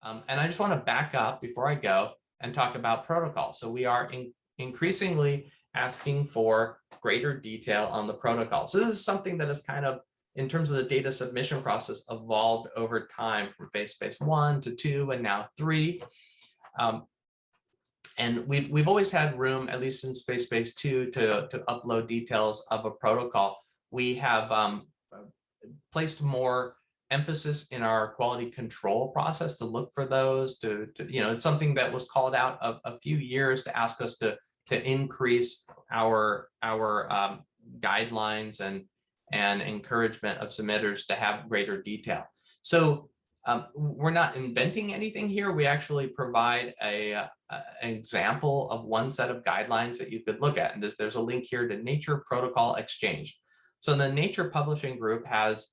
And I just want to back up before I go and talk about protocol. So we are increasingly asking for greater detail on the protocol. So this is something that is kind of, in terms of the data submission process, evolved over time from FaceSpace 1 to 2 and now 3. And we've always had room, at least since FaceSpace 2, to upload details of a protocol. We have placed more emphasis in our quality control process to look for those, it's something that was called out a few years to ask us to increase our guidelines and encouragement of submitters to have greater detail. So we're not inventing anything here. We actually provide an example of one set of guidelines that you could look at. And there's a link here to Nature Protocol Exchange. So the Nature Publishing Group has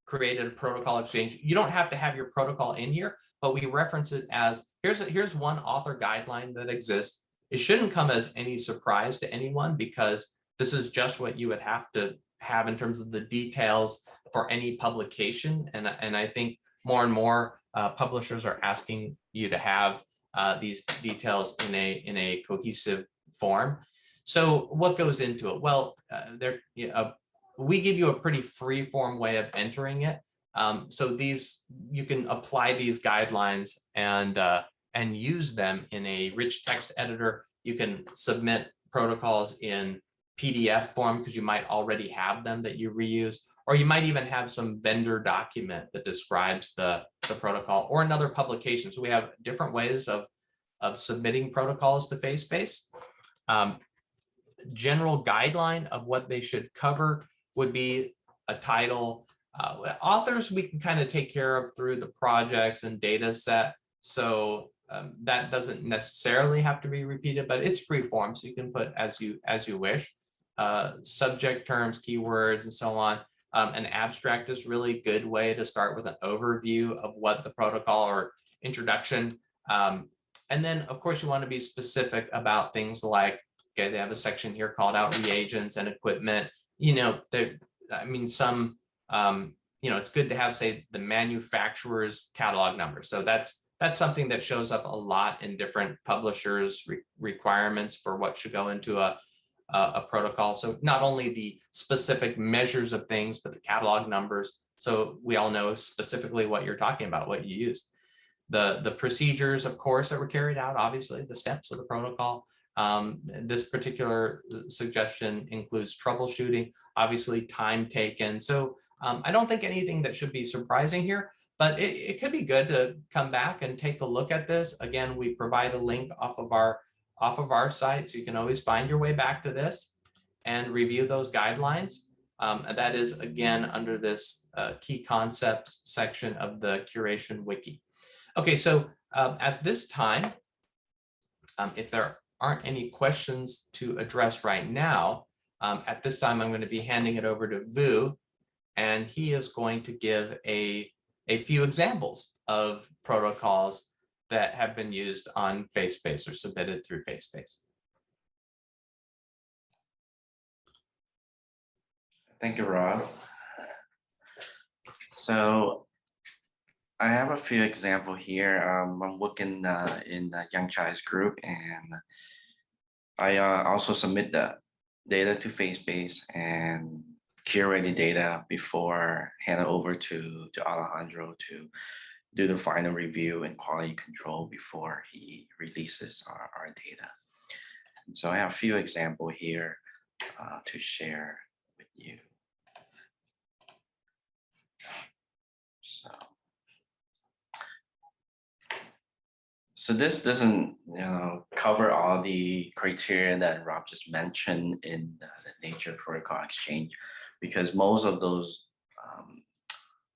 created a protocol exchange. You don't have to have your protocol in here, but we reference it as, here's one author guideline that exists. It shouldn't come as any surprise to anyone, because this is just what you would have to have in terms of the details for any publication. And I think more and more publishers are asking you to have these details in a cohesive form. So what goes into it? Well, we give you a pretty free form way of entering it. So you can apply these guidelines and use them in a rich text editor. You can submit protocols in PDF form because you might already have them that you reuse, or you might even have some vendor document that describes the protocol, or another publication. So we have different ways of submitting protocols to FaceSpace. General guideline of what they should cover would be a title. Authors we can kind of take care of through the projects and data set. So that doesn't necessarily have to be repeated, but it's free form, so you can put as you wish. Subject terms, keywords, and so on. An abstract is really good way to start with an overview of what the protocol or introduction. And then, of course, you want to be specific about things like, okay, they have a section here called out reagents and equipment. It's good to have, say, the manufacturer's catalog number. So that's something that shows up a lot in different publishers' requirements for what should go into a protocol. So not only the specific measures of things, but the catalog numbers. So we all know specifically what you're talking about, what you use. The procedures, of course, that were carried out, obviously, the steps of the protocol. This particular suggestion includes troubleshooting, obviously time taken. So I don't think anything that should be surprising here, but it could be good to come back and take a look at this. Again, we provide a link off of our site, so you can always find your way back to this and review those guidelines. And that is, again, under this key concepts section of the curation wiki. Okay, so at this time, if there aren't any questions to address right now, at this time, I'm going to be handing it over to Vu, and he is going to give a few examples of protocols that have been used on FaceSpace or submitted through FaceSpace. Thank you, Rob. So I have a few examples here. I'm working in Young Chai's group, and I also submit the data to FaceSpace and curate the data before hand it over to Alejandro to do the final review and quality control before he releases our data. And so I have a few examples here to share with you. So this doesn't cover all the criteria that Rob just mentioned in the Nature Protocol Exchange, because most of those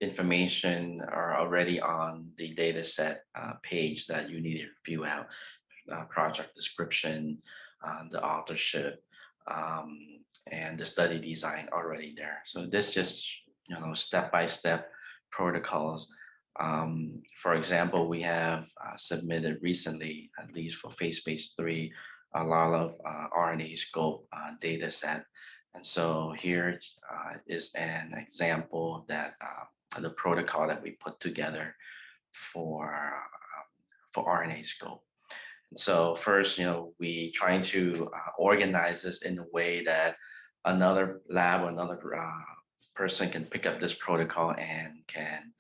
information are already on the dataset page that you need to view out. Project description, the authorship, and the study design already there. So this just step-by-step protocols. For example, we have submitted recently, at least for FaceSpace 3, a lot of RNA scope data set. And so here is an example that the protocol that we put together for for RNA scope. And so first, we trying to organize this in a way that another lab or another person can pick up this protocol and can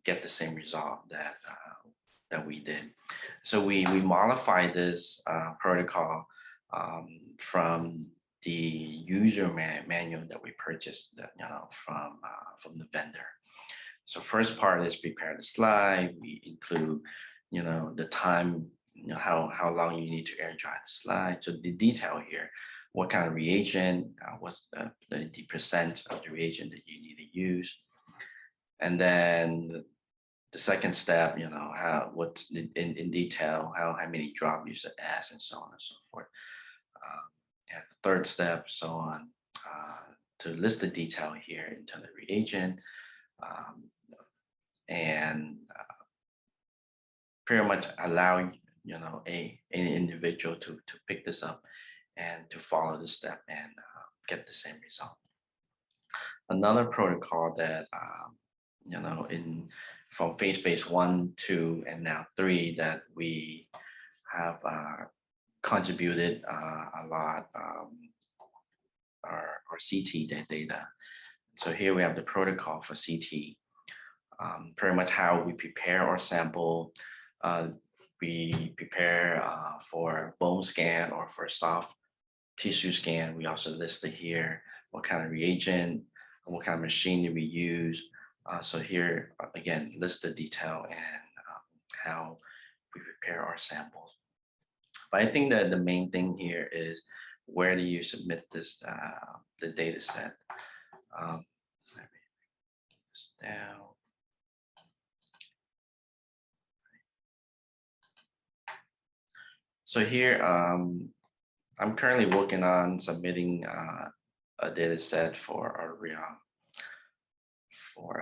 get the same result that we did. So we modified this protocol from the user manual that we purchased, from the vendor. So first part is prepare the slide. We include, the time, how long you need to air dry the slide. So the detail here, what kind of reagent, what's the percent of the reagent that you need to use. And then the second step, what's in detail, how many drop you should ask, and so on and so forth. And the third step, so on, to list the detail here into the reagent, and pretty much allow an individual to pick this up and to follow the step and get the same result. Another protocol that from phase 1, 2, and now 3 that we have contributed a lot our CT data. So here we have the protocol for CT. Pretty much how we prepare our sample. We prepare for bone scan or for soft tissue scan. We also listed here what kind of reagent, what kind of machine we use. So here, again, list the detail and how we prepare our samples. But I think that the main thing here is where do you submit this, the data set. Let me put this down. So here, I'm currently working on submitting a data set for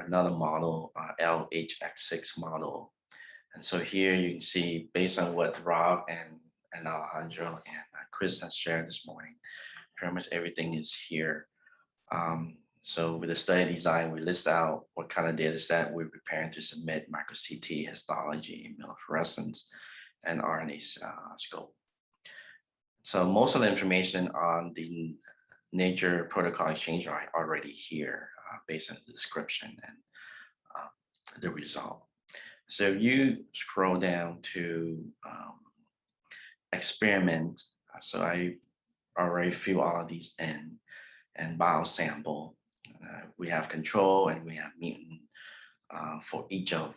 another model, LHX6 model. And so here you can see, based on what Rob and Alejandro and Chris has shared this morning, pretty much everything is here. So with the study design, we list out what kind of data set we're preparing to submit: micro CT, histology, immunofluorescence, and RNA scope. So most of the information on the Nature Protocol Exchange are already here based on the description and the result. So if you scroll down to experiment, so I already fill all of these in, and biosample. We have control and we have mutant for each of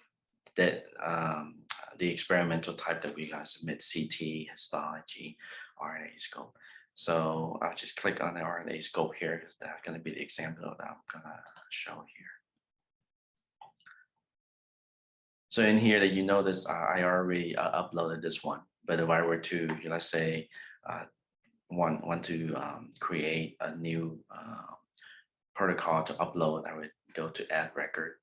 the experimental type that we got to submit: CT, histology, RNA scope. So I'll just click on the RNA scope here because that's going to be the example that I'm going to show here. So in here that you notice, I already uploaded this one. But if I were to, let's say, want to create a new protocol to upload, I would go to add record.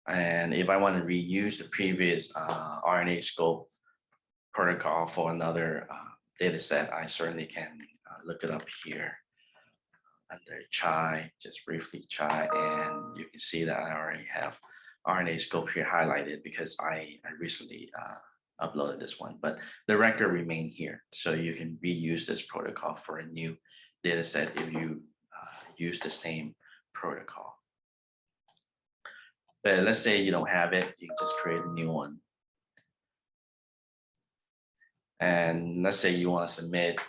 And if I want to reuse the previous RNA scope protocol for another data set, I certainly can look it up here under CHI, just briefly CHI, and you can see that I already have RNA scope here highlighted because I recently uploaded this one, but the record remain here. So you can reuse this protocol for a new data set if you use the same protocol. But let's say you don't have it, you can just create a new one. And let's say you want to submit,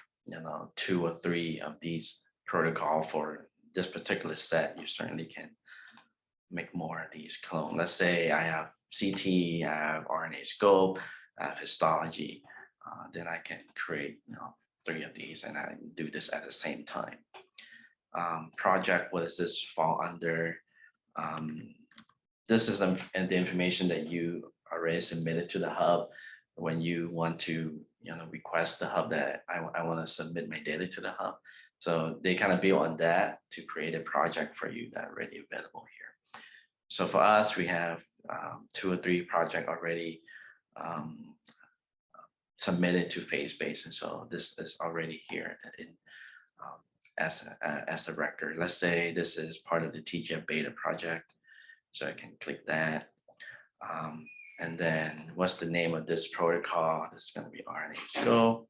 2 or 3 of these protocol for this particular set, you certainly can make more of these clone. Let's say I have CT, I have RNA scope, I have histology, then I can create, 3 of these, and I can do this at the same time. Project, what does this fall under? This is the information that you already submitted to the hub when you want to, request the hub that I want to submit my data to the hub. So they kind of build on that to create a project for you that already available here. So for us, we have 2 or 3 projects already submitted to phase-based, and so this is already here in as a record. Let's say this is part of the TGF beta project, so I can click that. And then what's the name of this protocol? This is going to be RNA-scope.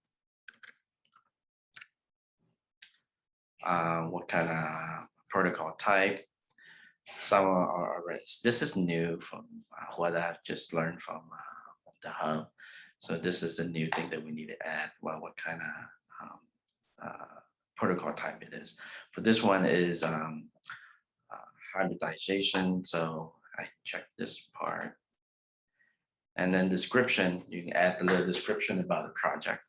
What kind of protocol type? Some are already, this is new from what I've just learned from the hub. So this is the new thing that we need to add. Well, what kind of protocol type it is. For this one is hybridization. So I checked this part. And then description, you can add a little description about the project.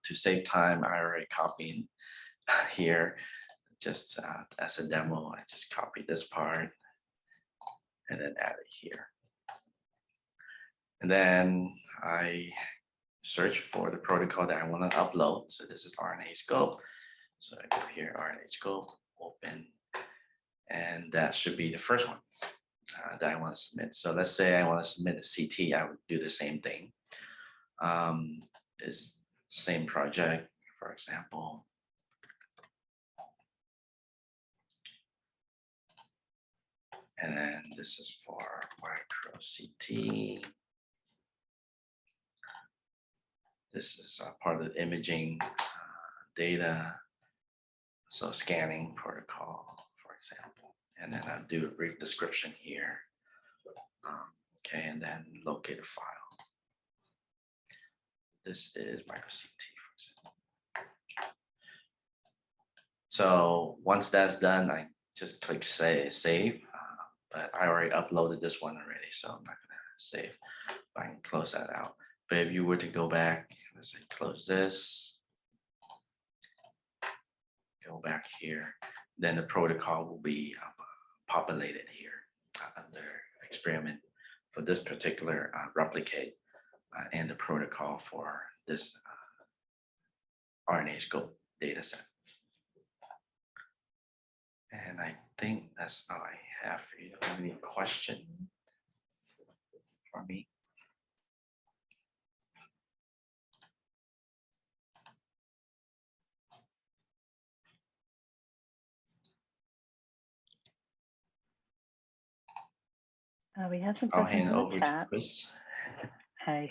To save time, I already copied here, just as a demo, I just copied this part and then add it here. And then I search for the protocol that I want to upload. So this is RNA-scope. So I go here, RNA-scope, open, and that should be the first one that I want to submit. So let's say I want to submit a CT, I would do the same thing. Is same project, for example. And then this is for micro CT. This is part of the imaging data. So scanning protocol, for example. And then I'll do a brief description here. Okay, and then locate a file. This is micro CT, for example. So once that's done, I just click save. But I already uploaded this one already, so I'm not gonna save. I can close that out. But if you were to go back, let's say close this, go back here, then the protocol will be populated here under experiment for this particular replicate and the protocol for this RNA-scope data set. And I think that's all I have for you. Do you have any question for me? We have some I'll questions hand in the over to chat. Chris. Hey.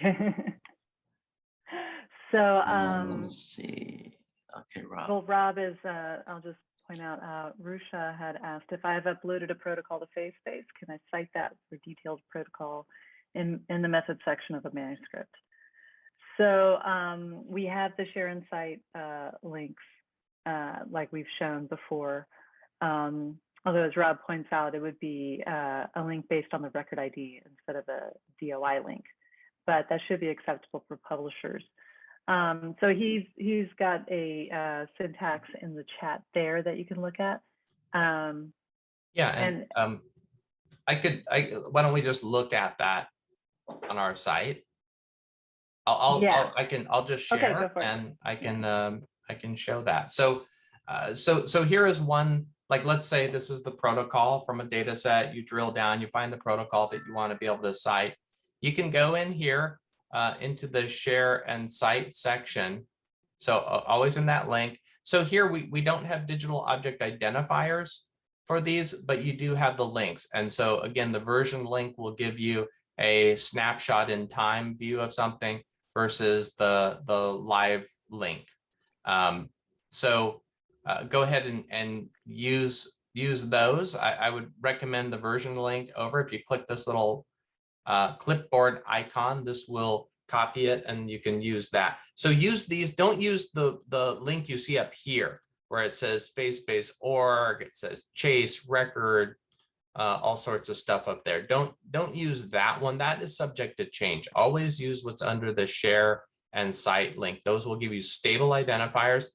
So, let me see. Okay, Rob. well, Rob is, I'll just point out, Rusha had asked if I have uploaded a protocol to FaceSpace, can I cite that for detailed protocol in the method section of a manuscript? So we have the share and cite links like we've shown before. Although as Rob points out, it would be a link based on the record ID instead of a DOI link, but that should be acceptable for publishers. So he's got a syntax in the chat there that you can look at. Yeah, and why don't we just look at that on our site? I'll just share, okay, and I can show that. So here is one. Like, let's say this is the protocol from a data set. You drill down, you find the protocol that you want to be able to cite. You can go in here into the share and cite section. So always in that link. So here we don't have digital object identifiers for these, but you do have the links. And so again, the version link will give you a snapshot in time view of something versus the live link. Go ahead and use those. I would recommend the version link over. If you click this little clipboard icon, this will copy it and you can use that. So use these, don't use the link you see up here where it says FaceSpace.org, it says Chase, record, all sorts of stuff up there. Don't use that one. That is subject to change. Always use what's under the share and cite link. Those will give you stable identifiers.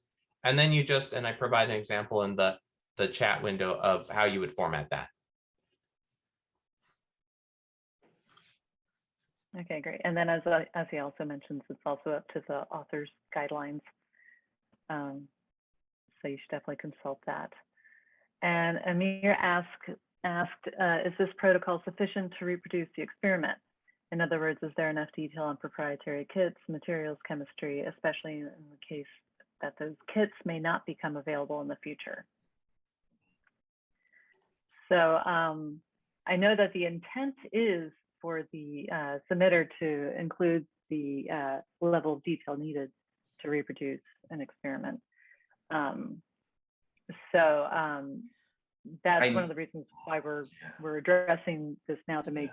And then you just, and I provide an example in the chat window of how you would format that. Okay, great. And then as he also mentions, it's also up to the author's guidelines. So you should definitely consult that. And Amir asked, is this protocol sufficient to reproduce the experiment? In other words, is there enough detail on proprietary kits, materials, chemistry, especially in the case that those kits may not become available in the future? So I know that the intent is for the submitter to include the level of detail needed to reproduce an experiment. That's one of the reasons why we're addressing this now, to make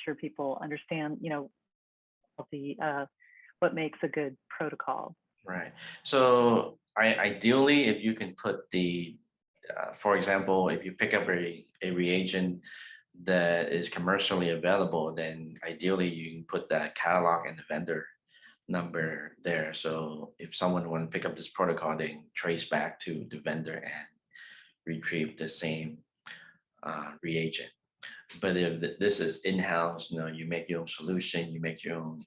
sure people understand, you know, what makes a good protocol. Right. So ideally, if you can put the, for example, if you pick up a reagent that is commercially available, then ideally you can put that catalog and the vendor number there. So if someone want to pick up this protocol, they can trace back to the vendor and retrieve the same reagent. But if this is in-house, you know, you make your own solution, you make your own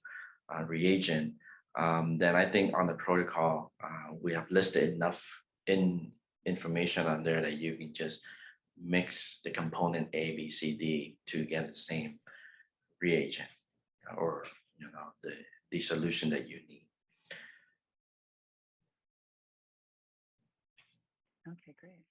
reagent, then I think on the protocol, we have listed enough information on there that you can just mix the component A, B, C, D to get the same reagent, or you know, the solution that you need. Okay, great.